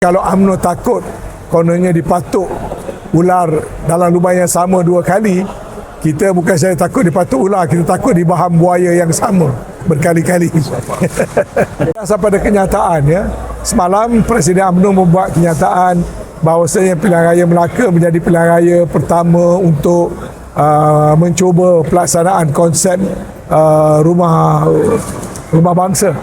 Kalau UMNO takut kononnya dipatuk ular dalam lubang yang sama 2 kali, kita bukan saya takut dipatuk ular, kita takut dibaham buaya yang sama berkali-kali. Sampai ada kenyataan, ya. Semalam Presiden UMNO membuat kenyataan bahawasanya pilihan raya Melaka menjadi pilihan raya pertama untuk mencuba pelaksanaan konsep rumah bangsa.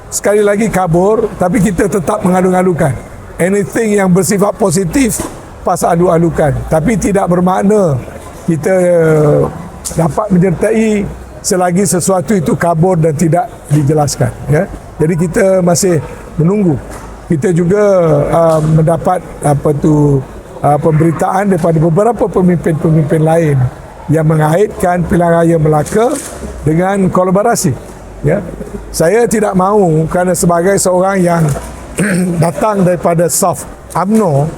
Sekali lagi kabur, tapi kita tetap mengalu-alukan. Anything yang bersifat positif pas alu-alukan, tapi tidak bermakna kita dapat menyertai selagi sesuatu itu kabur dan tidak dijelaskan, ya. Jadi kita masih menunggu. Kita juga mendapat pemberitaan daripada beberapa pemimpin-pemimpin lain yang mengaitkan pilihan raya Melaka dengan kolaborasi, ya. Saya tidak mahu, kerana sebagai seorang yang datang daripada soft UMNO,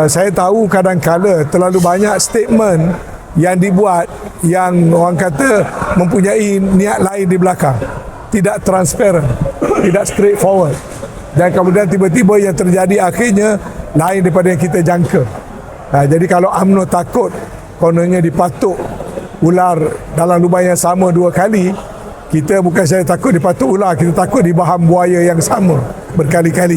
saya tahu kadang-kala terlalu banyak statement yang dibuat yang orang kata mempunyai niat lain di belakang, tidak transparent, tidak straightforward, dan kemudian tiba-tiba yang terjadi akhirnya lain daripada yang kita jangka. Jadi kalau UMNO takut kononnya dipatuk ular dalam lubang yang sama 2 kali, kita bukan saya takut dipatuk ular, kita takut dibaham buaya yang sama berkali-kali.